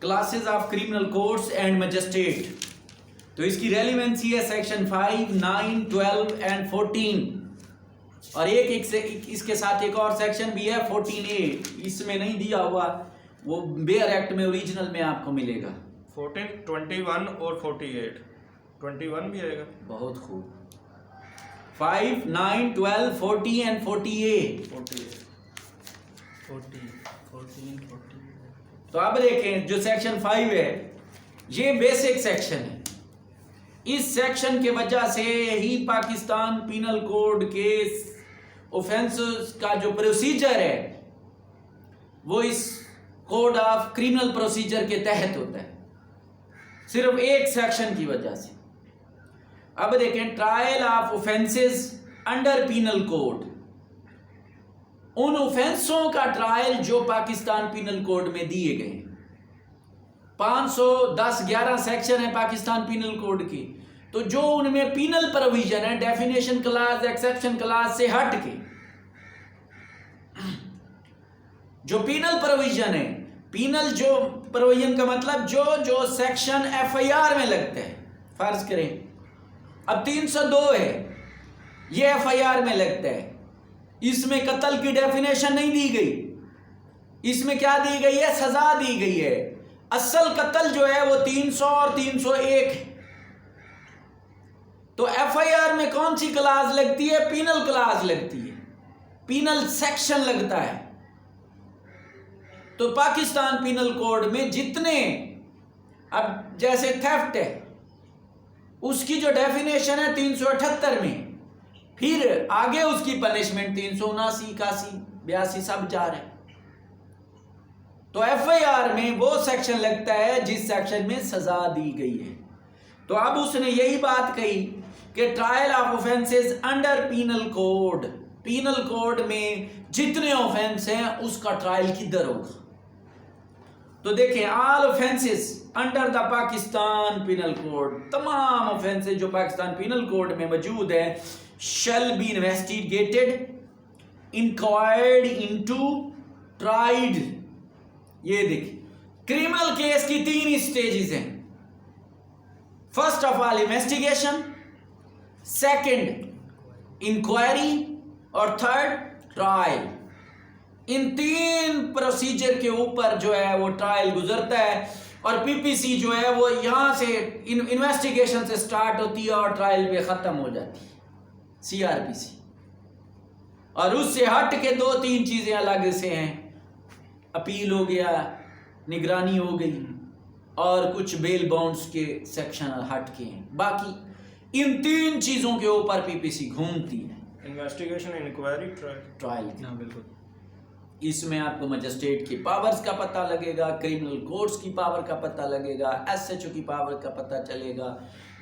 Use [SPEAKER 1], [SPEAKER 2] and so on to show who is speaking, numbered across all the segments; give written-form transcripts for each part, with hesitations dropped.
[SPEAKER 1] Classes of criminal courts and magistrate. तो इसकी relevancy है सेक्शन 5, 9, 12 एंड 14 और इसके साथ एक और सेक्शन भी है 14A, इसमें नहीं दिया हुआ, वो बेयर एक्ट में ओरिजिनल में आपको मिलेगा।
[SPEAKER 2] 14, 21 और 48, 21 भी आएगा।
[SPEAKER 1] बहुत खूब। 5, 9, 12, 40 एंड 40A।
[SPEAKER 2] 14।
[SPEAKER 1] तो अब देखें जो सेक्शन 5 है ये बेसिक सेक्शन है। इस सेक्शन के वजह से ही पाकिस्तान पिनल कोड के ऑफेंसेस का जो प्रोसीजर है वो इस कोड ऑफ क्रिमिनल प्रोसीजर के तहत होता है, सिर्फ एक सेक्शन की वजह से। अब देखें trial of offences under penal code, उन ऑफेंसों का ट्रायल जो पाकिस्तान पिनल कोड में दिए गए। 510-11 सेक्शन है पाकिस्तान पिनल कोड की, तो जो उनमें पिनल प्रोविजन है, डेफिनेशन क्लास, एक्सेप्शन क्लास से हट के जो पिनल प्रोविजन है, पिनल जो प्रोविजन का मतलब जो सेक्शन FIR में लगता है। फर्ज करें अब 302 है, ये FIR में लगता है, इसमें कत्ल की डेफिनेशन नहीं दी गई, इसमें क्या दी गई है, सजा दी गई है। असल कत्ल जो है वो 300 और 301 है। तो FIR में कौन सी क्लास लगती है, पिनल क्लास लगती है, पिनल सेक्शन लगता है। तो पाकिस्तान पिनल कोड में जितने, अब जैसे थेफ्ट है उसकी जो डेफिनेशन है 378 में, फिर आगे उसकी पनिशमेंट 379, 81, 82 सब जा रहे हैं। तो FIR में वो सेक्शन लगता है जिस सेक्शन में सजा दी गई है। तो अब उसने यही बात कही कि trial of offences under penal code में जितने ऑफेंस हैं उसका ट्रायल किधर होगा। तो देखें all offences under the Pakistan penal code, तमाम ऑफेंसेस जो पाकिस्तान पिनल कोड में मौजूद है, shall be investigated, inquired into, tried. ये देखिए क्रिमिनल केस की 3 स्टेजेस हैं। First of all investigation, second inquiry और थर्ड ट्रायल। इन 3 प्रोसीजर के ऊपर जो है वो ट्रायल गुजरता है और PPC जो है वो यहां से इन्वेस्टिगेशन से स्टार्ट होती है और ट्रायल पे खत्म हो जाती है, CRPC। और उससे हट के 2-3 चीजें अलग से हैं, अपील हो गया, निगरानी हो गई और कुछ बेल बाउंड्स के सेक्शन हट के हैं। बाकी इन 3 चीजों के ऊपर PPC घूमती है,
[SPEAKER 2] इन्वेस्टिगेशन, इंक्वायरी,
[SPEAKER 1] ट्रायल।
[SPEAKER 2] हाँ बिल्कुल।
[SPEAKER 1] इसमें आपको मजिस्ट्रेट की पावर्स का पता लगेगा, क्रिमिनल कोर्ट्स की पावर का पता लगेगा, SHO की पावर का पता चलेगा।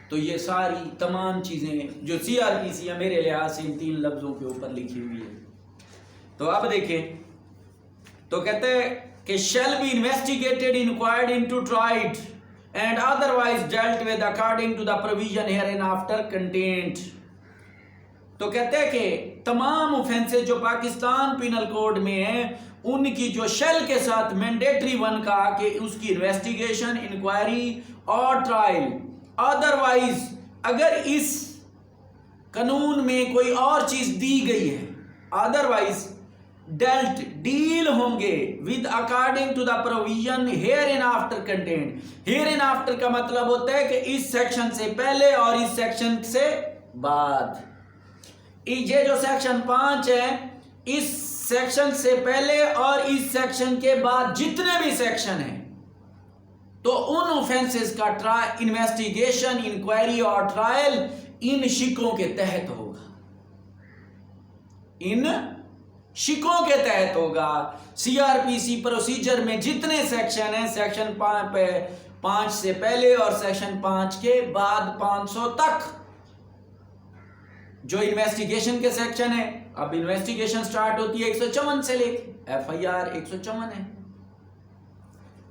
[SPEAKER 1] तो ये सारी तमाम चीज़ें जो CRPC है मेरे लिहाज से इन 3 लफ्ज़ों के ऊपर लिखी हुई है। तो अब देखें, तो कहते हैं कि shall be investigated, inquired into, tried and otherwise dealt with according to the provision hereinafter contained. तो कहते हैं कि तमाम ऑफेंसेस जो पाकिस्तान पिनल कोड में हैं उनकी जो शेल के साथ मैंडेटरी 1 कहा कि उसकी इन्वेस्टिगेशन, इंक्वायरी और ट्रायल, अदरवाइज अगर इस कानून में कोई और चीज दी गई है, अदरवाइज डेल्ट डील होंगे with according to the provision hereinafter contained. Hereinafter का मतलब होता है कि इस सेक्शन से पहले और इस सेक्शन से बाद। ये जो सेक्शन 5 है, इस सेक्शन से पहले और इस सेक्शन के बाद जितने भी सेक्शन हैं तो उन ऑफेंसेस का इन्वेस्टिगेशन, इंक्वायरी और ट्रायल इन शिकों के तहत होगा, इन शिकों के तहत होगा। CRPC प्रोसीजर में जितने सेक्शन हैं, सेक्शन 5 से पहले और सेक्शन 5 के बाद 500 तक जो इन्वेस्टिगेशन के सेक्शन है। अब इन्वेस्टिगेशन स्टार्ट होती है 154 से लेके, FIR 154 है,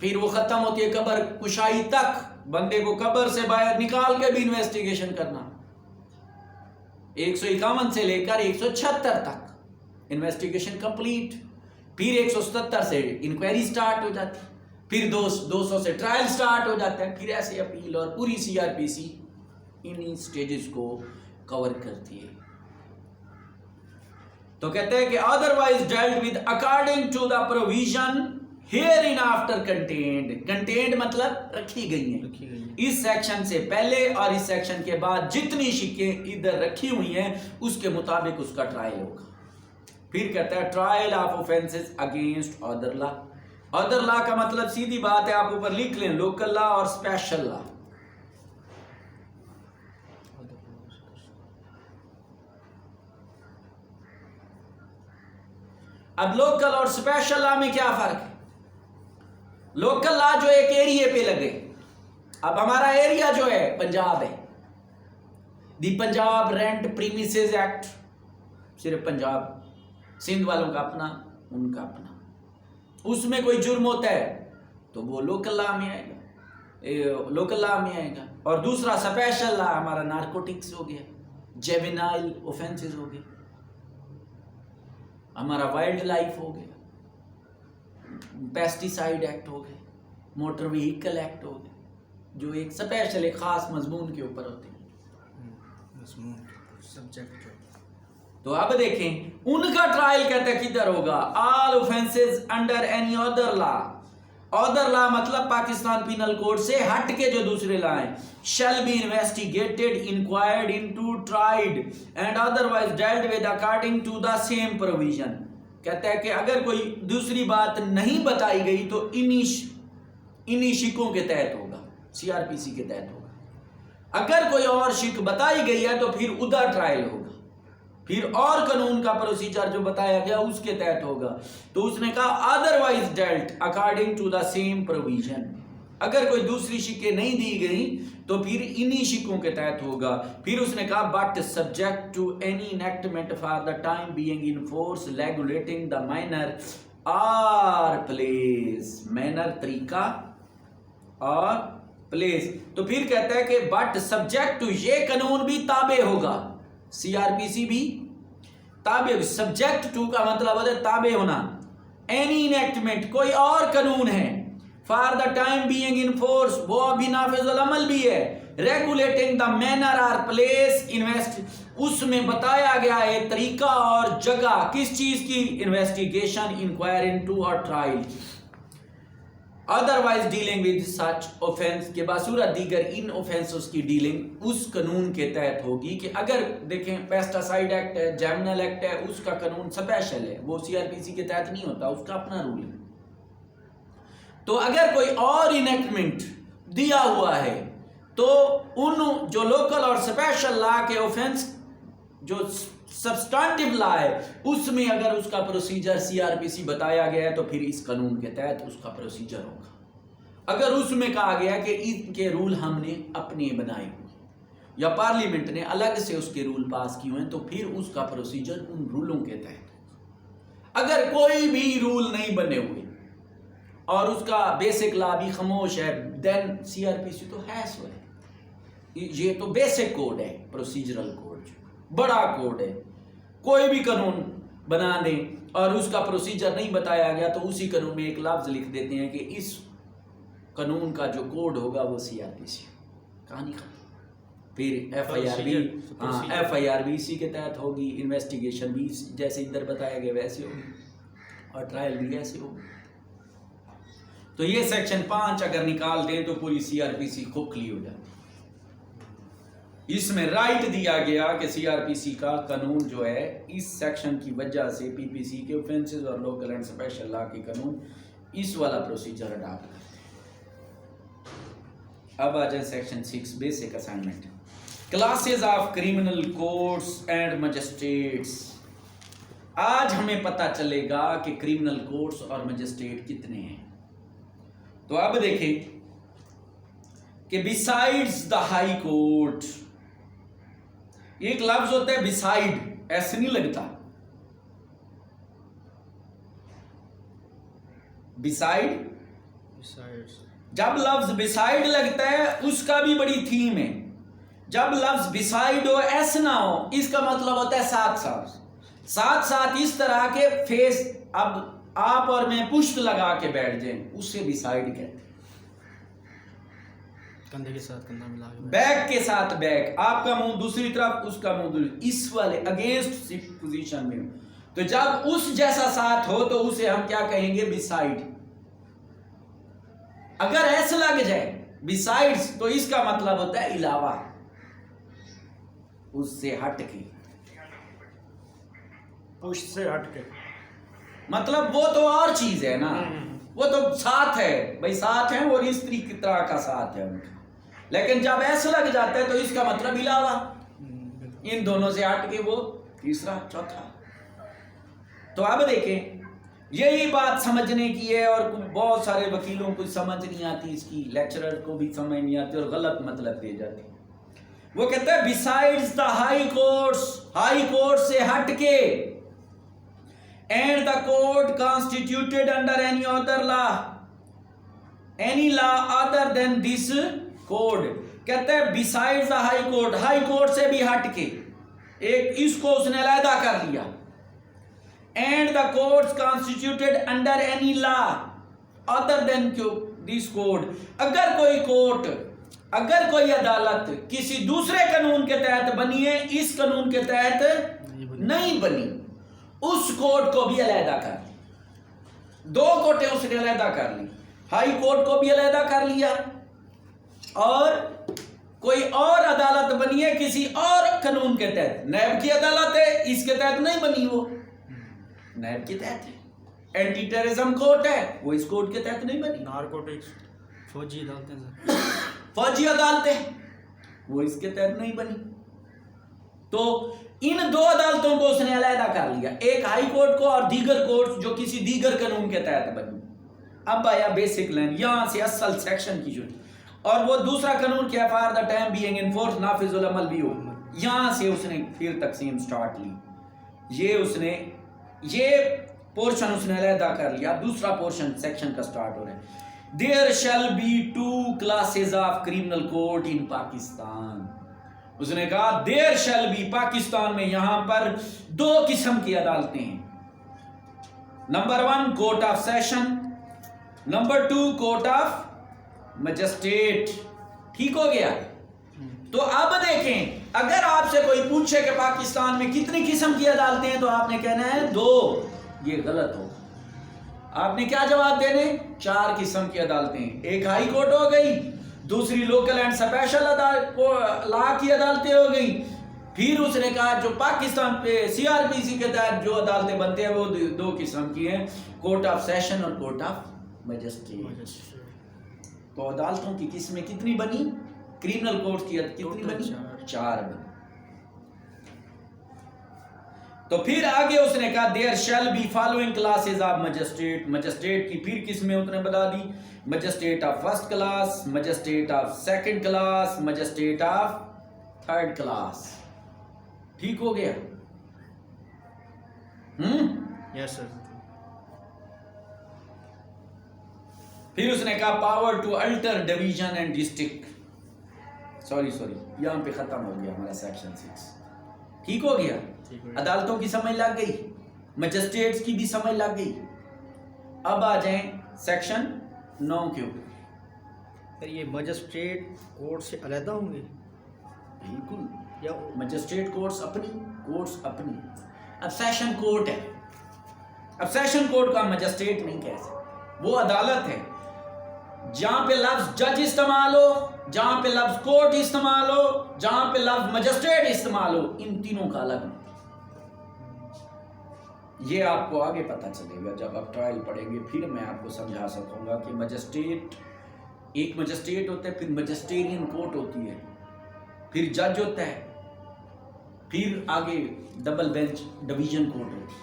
[SPEAKER 1] फिर वो खत्म होती है कब्र कुशाई तक, बंदे को कब्र से बाहर निकाल के भी इन्वेस्टिगेशन करना। 151 से लेकर 176 तक इन्वेस्टिगेशन कंप्लीट, फिर 177 से इंक्वायरी स्टार्ट हो जाती, फिर 200 से ट्रायल स्टार्ट हो जाता है, फिर ऐसे अपील, और पूरी सीआरपीसी इन्हीं स्टेजेस को कवर करती है। तो कहते हैं कि otherwise dealt with according to the provision hereinafter contained. Contained मतलब रखी गई हैं इस सेक्शन से पहले और इस सेक्शन के बाद जितनी शिकें इधर रखी हुई हैं उसके मुताबिक उसका ट्रायल होगा। फिर कहता है trial of offences against other law. Other law का मतलब सीधी बात है, आप ऊपर लिख लें, लोकल लॉ और स्पेशल लॉ। अब लोकल और स्पेशल लॉ में क्या फर्क है? लोकल लॉ जो एक एरिया पे लगे, अब हमारा एरिया जो है पंजाब है, दी पंजाब रेंट प्रीमिसेस एक्ट, सिर्फ पंजाब, सिंध वालों का अपना, उनका अपना, उसमें कोई जुर्म होता है तो वो लोकल लॉ में आएगा, लोकल लॉ में आएगा। और दूसरा स्पेशल लॉ हमारा नारकोटिक्स हो गया, जेवेनाइल ऑफेंसेस हो गया, हमारा वाइल्ड लाइफ हो गया, पेस्टिसाइड एक्ट हो गया, मोटर व्हीकल एक्ट हो गया, जो एक स्पेशल एक खास मजमून के ऊपर होते हैं,
[SPEAKER 2] सब्जेक्ट।
[SPEAKER 1] तो अब देखें उनका ट्रायल कहते हैं किधर होगा? All offences under any other law. Other law मतलब पाकिस्तान पिनल कोड से हट के जो दूसरे लॉ हैं, shall be investigated, inquired into, tried and otherwise dealt with according to the same provision. कहता है कि अगर कोई दूसरी बात नहीं बताई गई तो इन्हीं शिकों के तहत होगा, सीआरपीसी के तहत होगा। अगर कोई और शिक बताई गई है तो फिर उधर ट्रायल होगा, फिर और कानून का प्रोसीजर जो बताया गया उसके तहत होगा। तो उसने कहा otherwise dealt according to the same provision. अगर कोई दूसरी शिकें नहीं दी गई तो फिर इन्हीं शिकों के तहत होगा। फिर उसने कहा but subject to any enactment for the time being in force regulating the manner और प्लेस। मैनर तरीका और प्लेस। तो फिर कहता है कि बट सब्जेक्ट टू, ये कानून भी ताबे होगा, सीआरपीसी भी ताबे। सब्जेक्ट टू का मतलब होता है ताबे होना। एनी इनेक्टमेंट, कोई और कानून है, for the time being in force, वो अभी नाफिजुल अमल भी है, रेगुलेटिंग द मैनर और प्लेस इन्वेस्ट, उसमें बताया गया है तरीका और जगह किस चीज की? इन्वेस्टिगेशन, इंक्वायरी इनटू और trial. Otherwise dealing with such offence, के बासूरत दीगर इन ऑफेंसेस की डीलिंग उस कानून के तहत होगी कि अगर देखें पेस्टिसाइड एक्ट है, जेमिनल एक्ट है, उसका कानून स्पेशल है, वो सीआरपीसी के तहत नहीं होता, उसका अपना रूल है। तो अगर कोई और इनेक्टमेंट दिया हुआ है तो उन जो लोकल और स्पेशल लॉ के ऑफेंस जो सब्सटेंटिव लॉ है उसमें अगर उसका प्रोसीजर सीआरपीसी बताया गया है तो फिर इस कानून के तहत उसका प्रोसीजर होगा। अगर उसमें कहा गया कि इनके रूल हमने अपने बनाए हुए या पार्लियामेंट ने अलग से उसके रूल पास किए हैं तो फिर उसका प्रोसीजर उन रूलों के तहत। अगर कोई भी रूल नहीं बने हुए और उसका बेसिक लॉ भी खामोश है, देन सीआरपीसी तो है सो है। ये तो बेसिक कोड है, प्रोसीजरल कोड बड़ा कोड है। कोई भी कानून बना दें और उसका प्रोसीजर नहीं बताया गया तो उसी कानून में एक लफ्ज लिख देते हैं कि इस कानून का जो कोड होगा वो सीआरपीसी, कहानी खत्म। फिर एफआईआर भी इसी के तहत होगी, इन्वेस्टिगेशन भी जैसे इधर बताया गया वैसे होगी और ट्रायल भी ऐसे होगी। तो ये सेक्शन 5 अगर निकाल दें तो पूरी सीआरपीसी खोखली हो जाती। इसमें राइट दिया गया कि सीआरपीसी का कानून जो है इस सेक्शन की वजह से पीपीसी के ऑफेंसेस और लोकल एंड स्पेशल लॉ के कानून इस वाला प्रोसीजर अडॉप्ट करते हैं। अब आ जाए section 6 basic assignment, classes of criminal courts and magistrates. आज हमें पता चलेगा कि क्रिमिनल कोर्ट्स और मजिस्ट्रेट कितने हैं। तो अब देखें कि बिसाइड्स द हाई कोर्ट, एक लफ्ज होता है बिसाइड, ऐसे नहीं लगता, बिसाइड। जब लफ्ज बिसाइड लगता है उसका भी बड़ी थीम है। जब लफ्ज बिसाइड हो, ऐसे ना हो, इसका मतलब होता है साथ साथ, साथ साथ इस तरह के फेस। अब आप और मैं पुश्त लगा के बैठ जाएं, उससे भी साइड कहते हैं।
[SPEAKER 3] कंधे के साथ कंधा मिला के
[SPEAKER 1] बैक के साथ बैक, आपका मुंह दूसरी तरफ, उसका मुंह दूसरी, इस वाले अगेंस्ट पोजीशन में। तो जब उस जैसा साथ हो तो उसे हम क्या कहेंगे? बिसाइड। अगर ऐसा लग जाए बिसाइड्स, तो इसका मतलब होता है इलावा, उससे हट के,
[SPEAKER 2] पुश से हट के।
[SPEAKER 1] मतलब वो तो और चीज है ना, वो तो साथ है भाई, साथ है और स्त्री की तरह का साथ है उनका। लेकिन जब ऐसा लग जाता है तो इसका मतलब इलावा, इन दोनों से हट के वो तीसरा चौथा। तो अब देखें, यही बात समझने की है, और बहुत सारे वकीलों को समझ नहीं आती इसकी, लेक्चरर को भी समझ नहीं आती और गलत मतलब दे जाती। वो कहता है besides the high courts, high court से हट के, and the court constituted under any other law, any law other than this code. कहते हैं besides the high court, high court से भी हट के, एक इसको उसने अलहदा कर लिया। And the courts constituted under any law other than this code. अगर कोई कोर्ट, अगर कोई अदालत किसी दूसरे कानून के तहत बनी है, इस कानून के तहत नहीं बनी, उस कोर्ट को भी अलहदा कर ली। दो कोर्टें उसने अलहदा कर ली, हाई कोर्ट को भी अलहदा कर लिया, और कोई और अदालत बनी है किसी और कानून के तहत। नैब की अदालत है, इसके तहत नहीं बनी, वो नैब के तहत है। एंटी टेररिज्म कोर्ट है, वो इस कोर्ट के तहत नहीं बनी।
[SPEAKER 2] नारकोटिक्स,
[SPEAKER 3] फौजी अदालतें,
[SPEAKER 1] फौजी अदालतें, वो इसके तहत नहीं बनी। तो इन दो अदालतों को उसने अलहदा कर लिया, एक हाई कोर्ट को और दीगर कोर्ट जो किसी दीगर कानून के तहत बनी। अब आया बेसिक लाइन, यहां से असल सेक्शन की शुरू, और वो दूसरा कानून क्या? For the time being in force नाफिजुल अमल भी हो। यहां से उसने फिर तकसीम स्टार्ट ली, ये पोर्शन उसने अलहदा कर लिया। दूसरा पोर्शन सेक्शन का स्टार्ट हो रहा है। There shall be 2 classes of criminal court in Pakistan. उसने कहा देयर शैल बी, पाकिस्तान में यहां पर 2 किस्म की अदालतें हैं। Number 1 court of session, number 2 court of magistrate. ठीक हो गया? तो अब देखें, अगर आपसे कोई पूछे कि पाकिस्तान में कितनी किस्म की अदालतें हैं, तो आपने कहना है 2। ये गलत हो। आपने क्या जवाब देने? 4 किस्म की अदालतें। एक हाई कोर्ट हो गई, दूसरी लोकल एंड स्पेशल लॉ की अदालतें हो गई। फिर उसने कहा जो पाकिस्तान पे CRPC के तहत जो अदालतें बनते हैं वो 2 किस्म की हैं, कोर्ट ऑफ सेशन और कोर्ट ऑफ मजिस्ट्रेट। तो अदालतों की किस्में कितनी बनी? क्रिमिनल कोर्ट की कितनी बनी? 4 बनी। तो फिर आगे उसने कहा there shall be following classes of magistrate. Magistrate की फिर किस्में उसने बता दी, magistrate of first class, magistrate of second class, magistrate of third class. ठीक हो गया?
[SPEAKER 3] Yes sir.
[SPEAKER 1] फिर उसने कहा power to alter division and district. Sorry यहां पे खत्म हो गया हमारा सेक्शन 6। ठीक हो गया? अदालतों की समझ लग गई, मजिस्ट्रेट्स की भी समझ लग गई। अब आ जाएं सेक्शन 9 के ऊपर।
[SPEAKER 3] सर ये मजिस्ट्रेट कोर्ट से अलहदा होंगे?
[SPEAKER 1] बिल्कुल,
[SPEAKER 3] या
[SPEAKER 1] मजिस्ट्रेट कोर्ट्स अपनी। अब सेशन कोर्ट है, अब सेशन कोर्ट का मजिस्ट्रेट नहीं कह सकते, वो अदालत है जहां पे लफ्ज जज इस्तेमाल हो, जहां पे लफ्ज कोर्ट इस्तेमाल हो, जहां पे लफ्ज मजिस्ट्रेट इस्तेमाल हो, इन तीनों का अलग। ये आपको आगे पता चलेगा जब आप ट्रायल पढ़ेंगे, फिर मैं आपको समझा सकूंगा कि मजिस्ट्रेट, एक मजिस्ट्रेट होता है, फिर मजिस्ट्रेरियन कोर्ट होती है, फिर जज होता है, फिर आगे डबल बेंच डिवीजन कोर्ट होती है,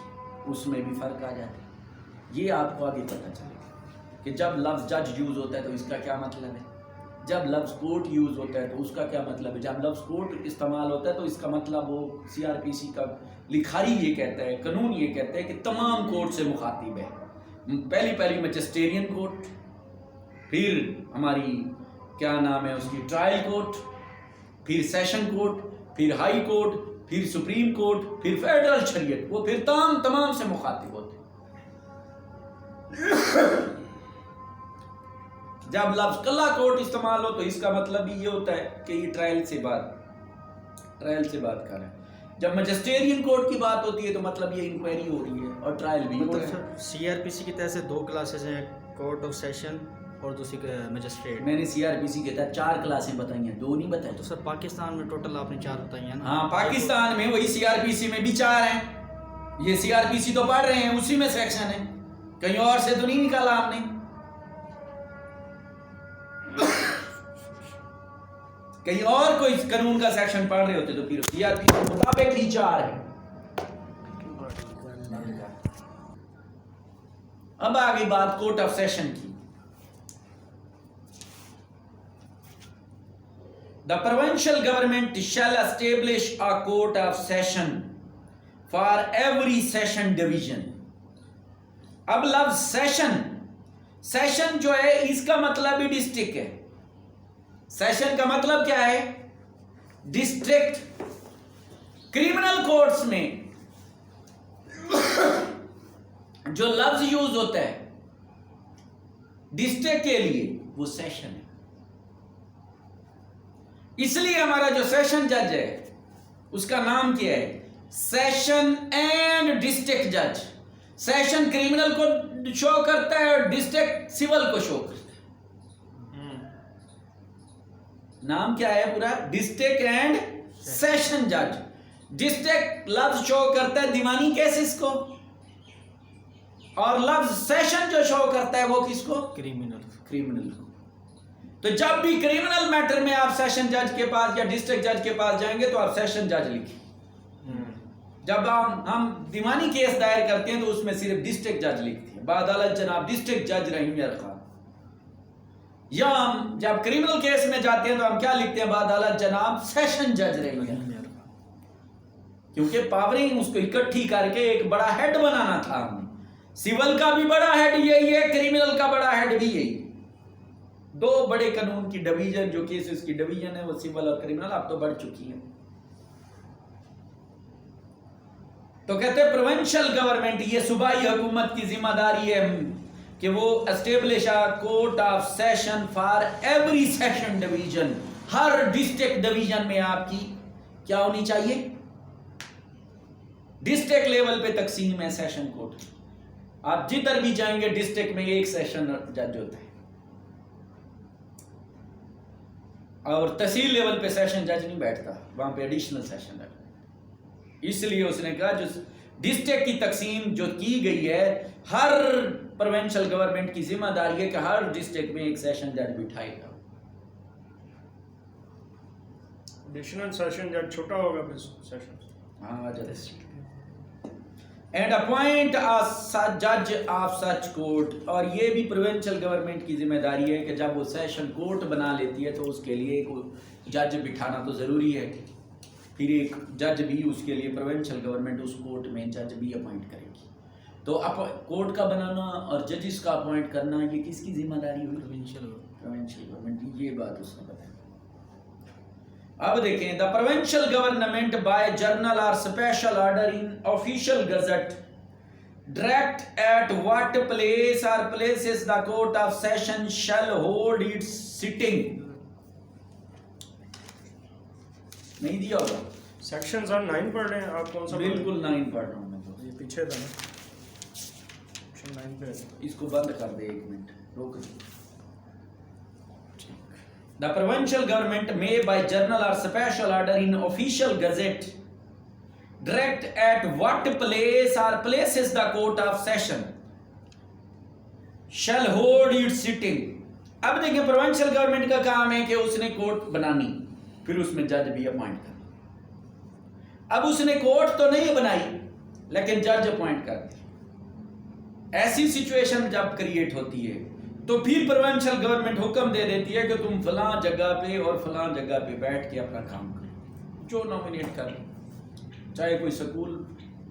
[SPEAKER 1] उसमें भी फर्क आ जाता है। ये आपको आगे पता चलेगा कि जब लफ्ज जज यूज होता है तो इसका क्या मतलब है, जब लफ्ज कोर्ट यूज होता है तो उसका क्या मतलब है, जब लफ्ज कोर्ट इस्तेमाल होता है तो इसका मतलब वो CRPC का लिखाई ये कहता है, कानून ये कहता है कि तमाम कोर्ट से मुखातिब है। पहली मजिस्ट्रेरियन कोर्ट, फिर हमारी क्या नाम है उसकी ट्रायल कोर्ट, फिर सेशन कोर्ट, फिर हाई कोर्ट, फिर सुप्रीम कोर्ट, फिर फेडरल शरीयत, वो फिर तमाम से मुखातिब होते हैं। जब लफ्ज कल्ला कोर्ट इस्तेमाल हो तो इसका मतलब भी ये होता है कि ये ट्रायल से बात कर रहा है। जब मजिस्ट्रेरियन कोर्ट की बात होती है तो मतलब ये इंक्वायरी हो रही है और ट्रायल भी हो
[SPEAKER 3] मतलब
[SPEAKER 1] रहा है।
[SPEAKER 3] सर सीआरपीसी की तरह से 2 क्लासेस हैं, कोर्ट ऑफ सेशन और दूसरी मजिस्ट्रेट।
[SPEAKER 1] मैंने सीआरपीसी के तहत 4 क्लासें बताई हैं, 2 नहीं बताई।
[SPEAKER 3] तो सर पाकिस्तान में टोटल आपने 4 बताई हैं ना?
[SPEAKER 1] हाँ, पाकिस्तान में वही सीआरपीसी में भी 4 हैं। ये सीआरपीसी तो पढ़ रहे हैं, उसी में सेक्शन है, कहीं और से तो नहीं निकाला आपने। कहीं और कोई कानून का सेक्शन पढ़ रहे होते तो फिर सीआरपीसी के मुताबिक ही 4 है। अब आ गई बात कोर्ट ऑफ सेशन की। The provincial government shall establish a court of session for every session division. अब लफ्ज सेशन जो है इसका मतलब ही डिस्ट्रिक्ट है। सेशन का मतलब क्या है? डिस्ट्रिक्ट। क्रिमिनल कोर्ट्स में जो लफ्ज यूज होता है डिस्ट्रिक्ट के लिए वो सेशन है। इसलिए हमारा जो सेशन जज है उसका नाम क्या है? सेशन एंड डिस्ट्रिक्ट जज। सेशन क्रिमिनल को शो करता है और डिस्ट्रिक्ट सिविल को शो करता है। नाम क्या है पूरा? डिस्ट्रिक्ट एंड सेशन जज। डिस्ट्रिक्ट लफ्ज शो करता है दीवानी केसेस को और लफ्ज सेशन जो शो करता है वो किसको? क्रिमिनल को। तो जब भी क्रिमिनल मैटर में आप सेशन जज के पास या डिस्ट्रिक्ट जज के पास जाएंगे तो आप सेशन जज लिखिए। जब हम दीवानी केस दायर करते हैं तो उसमें सिर्फ डिस्ट्रिक्ट जज लिखते हैं, बाअदालत जनाब डिस्ट्रिक्ट जज रहीम यार खान। या हम जब क्रिमिनल केस में जाते हैं तो हम क्या लिखते हैं? बाअदालत जनाब सेशन जज रहीम यार खान। क्योंकि पावरिंग उसको इकट्ठी करके एक बड़ा हेड बनाना था हमने। सिविल का भी बड़ा हेड यही है, क्रिमिनल का बड़ा हेड भी यही। 2 बड़े कानून की डिवीजन जो केसेस की डिवीजन है वो सिविल और क्रिमिनल अब तो बढ़ चुकी है। तो कहते हैं प्रोविंशियल गवर्नमेंट, ये सूबाई हुकूमत की जिम्मेदारी है कि वो establish a court of session for every session division. Her district division में आपकी क्या होनी चाहिए? डिस्ट्रिक्ट लेवल पे तकसीम है सेशन कोर्ट। आप जिधर भी जाएंगे डिस्ट्रिक्ट में एक सेशन जज होता है और तहसील लेवल पे सेशन जज नहीं बैठता, वहां पे एडिशनल सेशन जज। इसलिए उसने कहा जो डिस्ट्रिक्ट की तकसीम जो की गई है, हर प्रोविंशियल गवर्नमेंट की जिम्मेदारी है कि हर डिस्ट्रिक्ट में एक सेशन जज बिठाएगा।
[SPEAKER 2] एडिशनल सेशन जज छोटा होगा फिर सेशन।
[SPEAKER 1] हाँ, एंड अपॉइंट अ जज ऑफ सच कोर्ट। और ये भी प्रोविंशियल गवर्नमेंट की जिम्मेदारी है कि जब वो सेशन कोर्ट बना लेती है तो उसके लिए एक जज बिठाना तो ज़रूरी है। फिर एक जज भी उसके लिए प्रोविंशियल गवर्नमेंट उस कोर्ट में जज भी अपॉइंट करेगी। तो अब कोर्ट का बनाना और जजिस का अपॉइंट करना ये किसकी जिम्मेदारी हुई? Provincial government. ये बात उसने बताई। अब देखें, the provincial government by general or special order in official gazette direct at what place or places the court of session shall hold its sitting. नहीं दिया होगा
[SPEAKER 2] सेक्शन सर 9 पढ़ रहे हैं आप? कौन सा?
[SPEAKER 1] बिल्कुल 9 पढ़ रहा हूं मैं तो।
[SPEAKER 2] ये पीछे था ना, सेक्शन 9 पे।
[SPEAKER 1] इसको बंद कर दे, 1 मिनट रोक। The provincial government may by journal or special order in official gazette direct at what place or places the court of session shall hold its sitting। अब देखिए प्रोविंशियल गवर्नमेंट का काम है कि उसने कोर्ट बनानी, फिर उसमें जज भी अपॉइंट करना। अब उसने कोर्ट तो नहीं बनाई लेकिन जज अपॉइंट कर दी। ऐसी सिचुएशन जब क्रिएट होती है तो फिर प्रोविंशियल गवर्नमेंट हुक्म दे देती है कि तुम फलां जगह पे और फलां जगह पे बैठ के अपना काम करो, जो नॉमिनेट कर लो। चाहे कोई स्कूल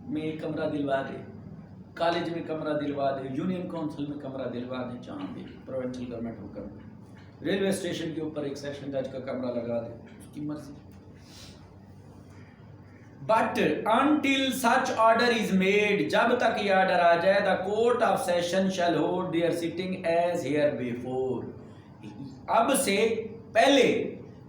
[SPEAKER 1] में कमरा दिलवा दे, कॉलेज में कमरा दिलवा दे, यूनियन काउंसिल में कमरा दिलवा दे, जहाँ भी प्रोविंशियल गवर्नमेंट हुक्म दे। रेलवे स्टेशन के ऊपर एक सेशन जज का कमरा लगा दे, उसकी मर्जी। But until such order is made, जब तक ये ऑर्डर आ जाए, the court of session shall hold their sitting as here before. अब से पहले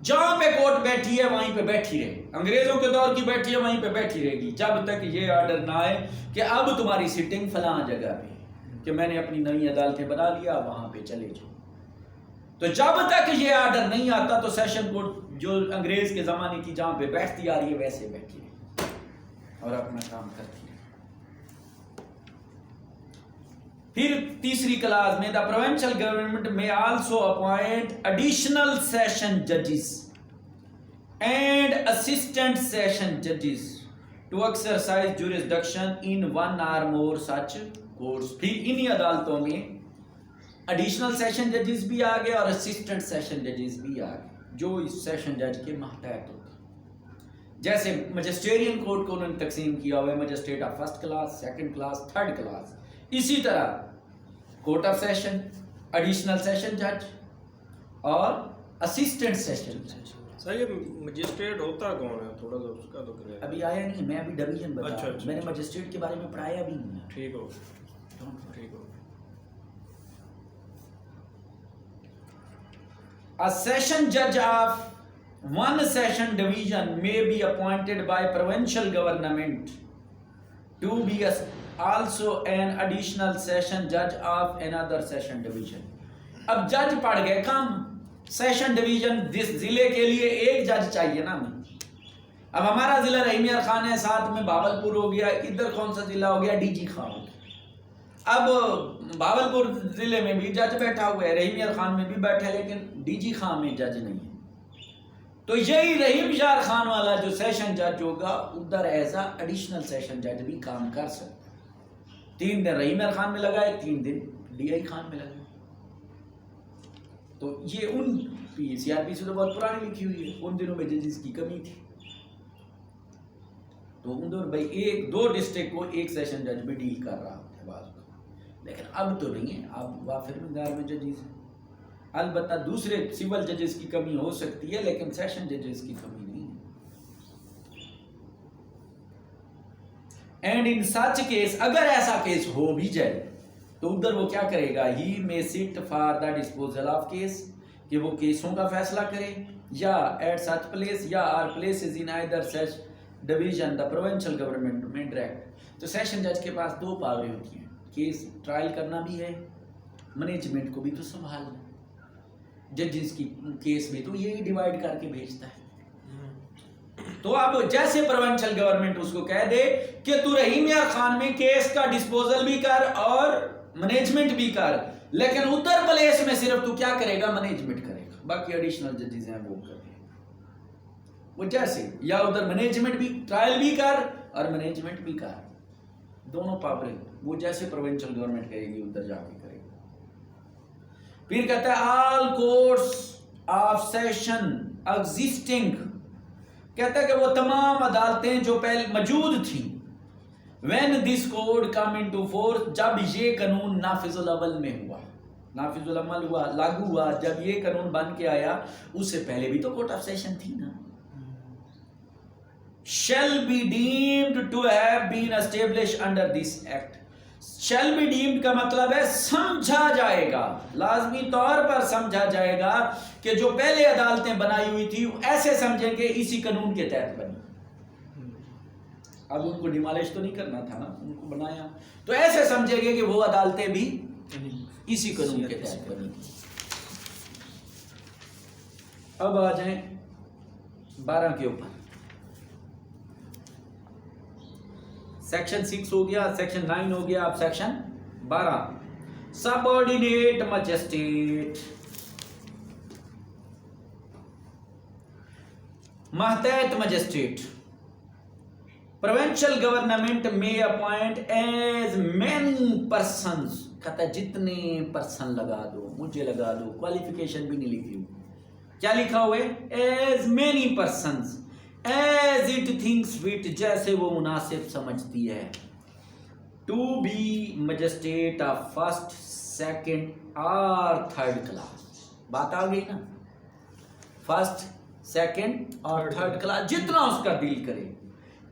[SPEAKER 1] जहां पे कोर्ट बैठी है वहीं पे बैठी रहे, अंग्रेजों के दौर की बैठी है वहीं पे बैठी रहेगी, जब तक ये ऑर्डर ना आए कि अब तुम्हारी सिटिंग फलां जगह पे, कि मैंने अपनी नई अदालतें बना लिया, वहां पे चले जाओ। तो जब तक ये ऑर्डर नहीं आता तो सेशन कोर्ट जो अंग्रेज के जमाने की जहां पे बैठती आ रही है वैसे बैठी रहे और अपना काम करती है। फिर तीसरी क्लास में द प्रोविंशियल गवर्नमेंट में आल्सो अपॉइंट एडिशनल सेशन जजेस एंड असिस्टेंट सेशन जजेस to exercise jurisdiction in one और मोर सच कोर्ट्स। फिर इन्हीं अदालतों में एडिशनल सेशन जजेस भी आ गए और असिस्टेंट सेशन जजेस भी आ गए, जो इस सेशन जज के मातहत होते। जैसे मजिस्ट्रेरियन कोर्ट को उन्होंने तकसीम किया हुआ है magistrate of first class, second class, third class. इसी तरह court of session, additional session जज और असिस्टेंट सेशन जज।
[SPEAKER 2] सर ये मजिस्ट्रेट होता कौन है, थोड़ा सा उसका तो करें।
[SPEAKER 1] अभी आया नहीं, मैं अभी डिवीजन बता रहा हूं।
[SPEAKER 2] अच्छा,
[SPEAKER 1] मैंने
[SPEAKER 2] अच्छा।
[SPEAKER 1] मजिस्ट्रेट के बारे में पढ़ाया भी नहीं है।
[SPEAKER 2] ठीक हो, ठीक हो।
[SPEAKER 1] A session judge of one session division may be appointed by provincial government to be also an additional session judge of another session division। अब जज पड़ गए काम, सेशन डिवीजन जिस जिले के लिए एक जज चाहिए ना हमें। अब हमारा जिला रहीमिया खान है, साथ में भावलपुर हो गया, इधर कौन सा जिला हो गया, डीजी खान हो गया। अब भावलपुर जिले में भी जज बैठा हुआ है, रहीमिया खान में भी बैठा है, लेकिन डीजी खान में जज नहीं है। तो यही रहीम यार खान वाला जो सेशन जज होगा उधर एज अ एडिशनल सेशन जज भी काम कर सकता है। 3 दिन रहीम यार खान में लगाए, 3 दिन डीआई खान में लगाए। तो ये उन सीआरपीसी तो बहुत पुरानी लिखी हुई है, उन दिनों में जजेस की कमी थी, तो उन दोनों भाई 1-2 डिस्ट्रिक्ट को एक सेशन जज में डील कर रहा था बात। लेकिन अब तो नहीं है, अब वाफिर मिकदार में जजेस हैं। अलबत्ता दूसरे सिविल जजेस की कमी हो सकती है, लेकिन सेशन जजेस की कमी नहीं है। एंड इन सच केस, अगर ऐसा केस हो भी जाए तो उधर वो क्या करेगा, he may sit for the disposal of case, कि वो केसों का फैसला करे, या एट सच प्लेस या or places in either such division the provincial government में डायरेक्ट। तो सेशन जज के पास 2 पावरें होती हैं, केस ट्रायल करना भी है, मैनेजमेंट को भी तो संभालना। जजेस की केस में तो यही डिवाइड करके भेजता है। तो अब जैसे प्रोविंशियल गवर्नमेंट उसको कह दे कि तू रहीम यार खान में केस का डिस्पोजल भी कर और मैनेजमेंट भी कर, लेकिन उत्तर प्रदेश में सिर्फ तू क्या करेगा, मैनेजमेंट करेगा, बाकी एडिशनल जजेस हैं वो करेंगे। वो जैसे या उधर मैनेजमेंट भी, ट्रायल भी कर और मैनेजमेंट भी कर, दोनों पावरें वो जैसे प्रोविंशियल गवर्नमेंट करेगी उधर जाके करेगी। फिर कहता है all courts of session existing, कहता है कि वो तमाम अदालतें जो पहले मौजूद थी, when this code come into force, जब ये कानून नाफिजुल अमल में हुआ, नाफिजुल अमल हुआ, लागू हुआ, जब ये कानून बन के आया, उससे पहले भी तो कोर्ट ऑफ सेशन थी ना। shall be deemed to have been established under this act। shall be deemed का मतलब है समझा जाएगा, लाजमी तौर पर समझा जाएगा कि जो पहले अदालतें बनाई हुई थी ऐसे समझेंगे इसी कानून के तहत बनी। अब उनको डिमोलिश तो नहीं करना था ना, उनको बनाया तो ऐसे समझेंगे कि वो अदालतें भी इसी कानून के तहत बनी थी। अब आ जाएं 12 के ऊपर। सेक्शन 6 हो गया, सेक्शन 9 हो गया, अब सेक्शन 12 सबऑर्डिनेट मजिस्ट्रेट। मातहत मजिस्ट्रेट प्रोविंशियल गवर्नमेंट में अपॉइंट एज मेनी पर्सन्स, कहता है जितने पर्सन लगा दो, मुझे लगा दो, क्वालिफिकेशन भी नहीं लिखी हुई, क्या लिखा हुआ है, as many persons as it thinks fit, जैसे वो मुनासिब समझती है, to be magistrate of first, second और थर्ड क्लास। बात आ गई ना, फर्स्ट, सेकंड और थर्ड क्लास, जितना उसका डील करे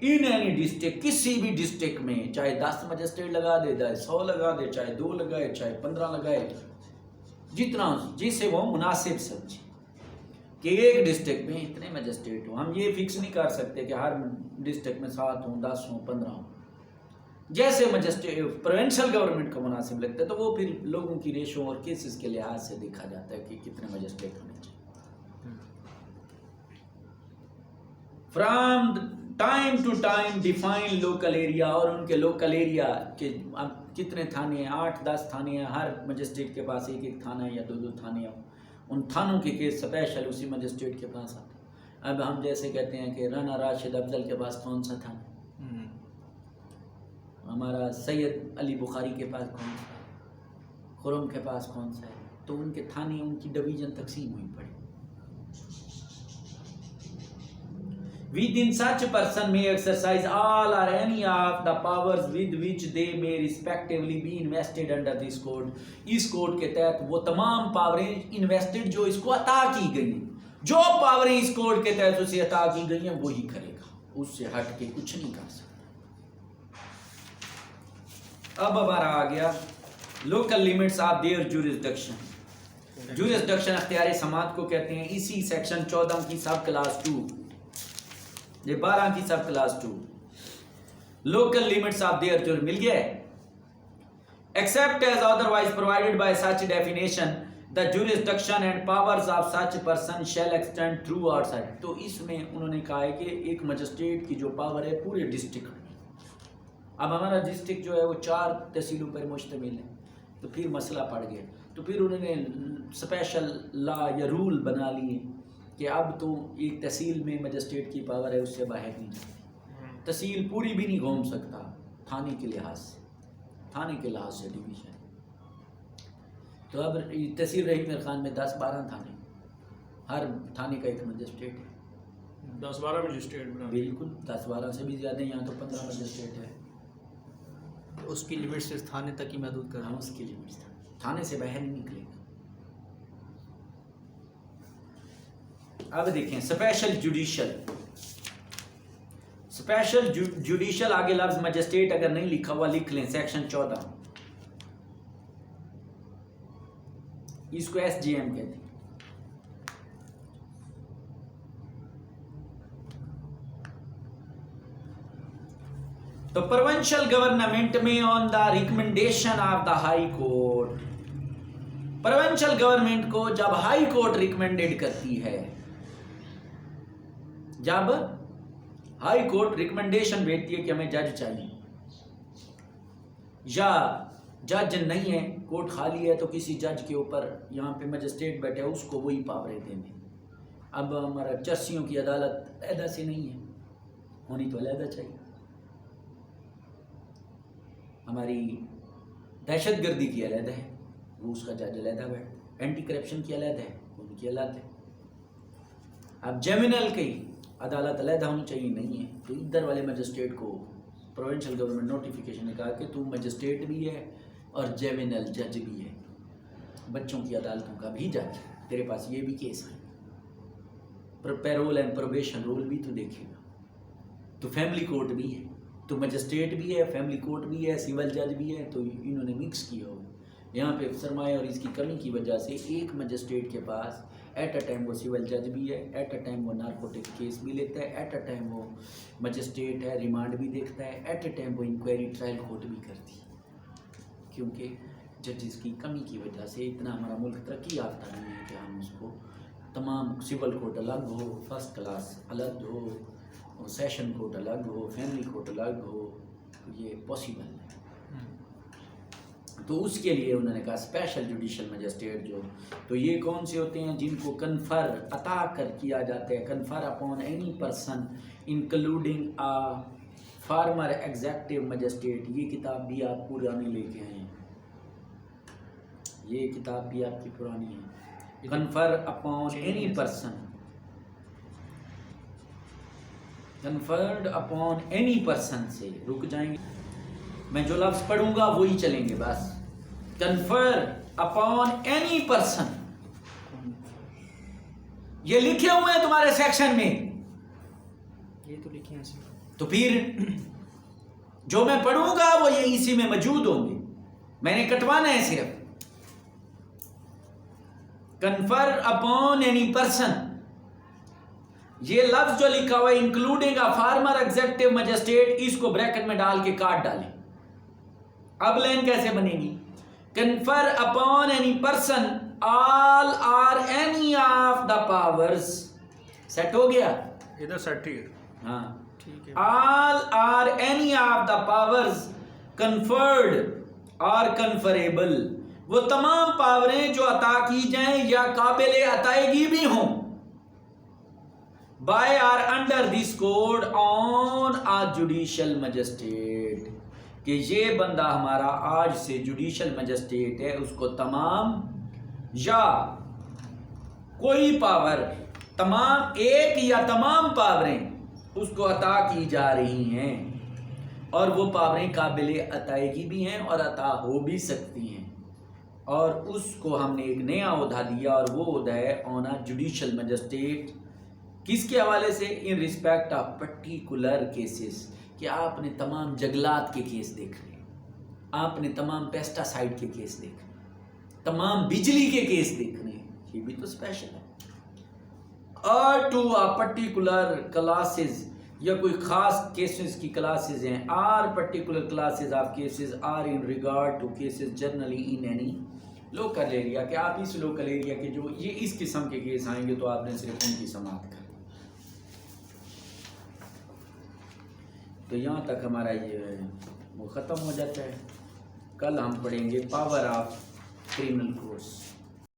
[SPEAKER 1] इन एनी डिस्ट्रिक्ट, किसी भी डिस्ट्रिक्ट में, चाहे 10 मजिस्ट्रेट लगा दे, चाहे 100 लगा दे, चाहे 2 लगाए, चाहे 15 लगाए, जितना जिसे वो मुनासिब समझे कि एक डिस्ट्रिक्ट में इतने मजिस्ट्रेट हो। हम ये फिक्स नहीं कर सकते कि हर डिस्ट्रिक्ट में 7 हों, 10 हों, 15 हों। जैसे मजिस्ट्रेट प्रोविंशियल गवर्नमेंट को मुनासिब लगता है तो वो फिर लोगों की रेशो और केसेस के लिहाज से देखा जाता है कि कितने मजिस्ट्रेट होने चाहिए। From time to time define local area, और उनके लोकल एरिया के अब कितने थाने हैं, 8-10 थाने हैं, हर मजिस्ट्रेट के पास 1-1 थाना है या 2-2 थाने हैं। उन थानों के केस स्पेशल उसी मजिस्ट्रेट के पास आते हैं। अब हम जैसे कहते हैं कि राना राशिद अफजल के पास कौन सा थाना, हमारा सैयद अली बुखारी के पास कौन सा है, खुरम के पास कौन सा है, तो उनके थाने उनकी डिवीजन तकसीम हुई पड़ी। Within such a person may exercise all or any of the powers with which they may respectively be invested under this code। इस कोड के तहत वो तमाम पावरें इन्वेस्टेड जो इसको अता की गई, जो पावरें इस कोड के तहत उसे अता की गई हैं वही करेगा, उससे हट के कुछ नहीं कर सकता। अब हमारा आ गया local limits of there jurisdiction. Jurisdiction अख्तियार समात को कहते हैं। इसी सेक्शन 14 की सब क्लास 2, ये 12 की sub class 2 local limits of their जुर मिल गया। Except as otherwise provided by such definition the jurisdiction and powers of such person shall extend through outside. तो इसमें उन्होंने कहा है कि एक मजिस्ट्रेट की जो पावर है पूरे डिस्ट्रिक्ट में। अब हमारा डिस्ट्रिक्ट जो है वो 4 तहसीलों पर मुश्तमिल है, तो फिर मसला पड़ गया। तो फिर उन्होंने स्पेशल लॉ या रूल बना लिए कि अब तो एक तहसील में मजिस्ट्रेट की पावर है, उससे बाहर नहीं जाती। तहसील पूरी भी नहीं घूम सकता थाने के लिहाज से, थाने के लिहाज से डिवीज़न। तो अब तहसील रही मेरे ख़्याल में 10-12 थाने, हर थाने का एक मजिस्ट्रेट है।
[SPEAKER 2] 10-12 मजिस्ट्रेट बना,
[SPEAKER 1] बिल्कुल 10-12 से भी ज़्यादा, यहाँ तो 15 मजिस्ट्रेट है।
[SPEAKER 3] तो उसकी लिमिट सिर्फ थाने तक ही महदूद कर।
[SPEAKER 1] हाँ, उसकी लिमिट थाने से बाहर नहीं निकलेगा। अब देखें स्पेशल जुडिशियल। स्पेशल जुडिशियल आगे लफ्ज मजिस्ट्रेट अगर नहीं लिखा हुआ लिख लें, सेक्शन 14 इसको SJM कहते हैं। तो प्रोविंशियल गवर्नमेंट में on the recommendation of the high court, provincial government को जब हाई कोर्ट रिकमेंडेड करती है, जब हाई कोर्ट रिकमेंडेशन भेजती है कि हमें जज चाहिए, या जज नहीं है, कोर्ट खाली है, तो किसी जज के ऊपर यहाँ पे मजिस्ट्रेट बैठे है उसको वही पावरें देने। अब हमारा चर्सियों की अदालत अलहदा से नहीं है, होनी तो अलहदा चाहिए। हमारी दहशतगर्दी की अलहदा है, वो उसका जज अलहदा बैठ, एंटी करप्शन की अलहदा है, उनकी अलहदा है। अब जेमिनल की अदालत अलहदा होनी चाहिए, नहीं है, तो इधर वाले मजिस्ट्रेट को प्रोविंशियल गवर्नमेंट नोटिफिकेशन ने कहा कि तू मजिस्ट्रेट भी है और जेमिनल जज भी है, बच्चों की अदालतों का भी जज, तेरे पास ये भी केस है, पैरोल एंड प्रोबेशन रोल भी तू देखेगा, तो फैमिली कोर्ट भी है, तो मजिस्ट्रेट भी है, फैमिली कोर्ट भी है, सिविल जज भी है, तो इन्होंने मिक्स किया हो। यहाँ पे सरमाया और इसकी कमी की वजह से एक मजिस्ट्रेट के पास एट अ टाइम वो सिविल जज भी है, एट अ टाइम वो नारकोटिक केस भी लेता है, एट अ टाइम वो मजिस्ट्रेट है, रिमांड भी देखता है, एट अ टाइम वो इंक्वायरी ट्रायल कोर्ट भी करती है। क्योंकि जजेस की कमी की वजह से इतना हमारा मुल्क तरक्की याफ्ता नहीं है कि हम उसको तमाम सिविल कोर्ट अलग हो, फर्स्ट क्लास अलग हो, सेशन कोर्ट अलग हो, फैमिली कोर्ट अलग हो, तो ये पॉसिबल है। तो उसके लिए उन्होंने कहा स्पेशल जुडिशियल मजिस्ट्रेट जो, तो ये कौन से होते हैं जिनको कन्फर अता कर किया जाता है, confer upon any person including a former executive magistrate. ये किताब भी आप पुरानी लेके आए हैं, ये किताब भी आपकी पुरानी है। Confer upon any person, conferred upon any person से रुक जाएंगे, मैं जो लफ्ज पढ़ूंगा वही चलेंगे बस। कन्फर अपॉन एनी पर्सन, ये लिखे हुए हैं तुम्हारे सेक्शन में,
[SPEAKER 3] ये तो लिखे हैं।
[SPEAKER 1] तो फिर जो मैं पढ़ूंगा वो ये इसी में मौजूद होंगे, मैंने कटवाना है सिर्फ। कन्फर अपॉन एनी पर्सन, ये लफ्ज जो लिखा हुआ है including a former executive magistrate, इसको ब्रैकेट में डाल के काट डालें। अब लाइन कैसे बनेगी? Confer upon any person all or any of the powers. Set हो गया?
[SPEAKER 2] इधर सेट ही है।
[SPEAKER 1] हाँ,
[SPEAKER 3] ठीक है।
[SPEAKER 1] All or any of the powers conferred और कन्फरेबल, वो तमाम पावरें जो अता की जाएं या काबिल अताएगी भी हों, by or under this code on a judicial magistrate, कि ये बंदा हमारा आज से जुडिशियल मजिस्ट्रेट है, उसको तमाम या कोई पावर, तमाम एक या तमाम पावरें उसको अता की जा रही हैं, और वो पावरें काबिल अताएगी भी हैं और अता हो भी सकती हैं, और उसको हमने एक नया ओहदा दिया, और वो ओहदा है ऑन अ जुडिशियल मजिस्ट्रेट। किसके हवाले से? In respect of particular cases, कि आपने तमाम जंगलात के केस देख रहे हैं, आपने तमाम पेस्टिसाइड के केस देख रहे हैं, तमाम बिजली के केस देख रहे हैं, ये भी तो स्पेशल है। और टू अ पर्टिकुलर क्लासेस, या कोई ख़ास केसेस की क्लासेस हैं, or particular classes of cases or in regard to cases generally in any local area, कि आप इस लोकल एरिया के जो ये इस किस्म के केस आएंगे तो आपने सिर्फ उनकी समाअत कर। तो यहाँ तक हमारा ये वो ख़त्म हो जाता है। कल हम पढ़ेंगे पावर ऑफ क्रिमिनल कोर्स।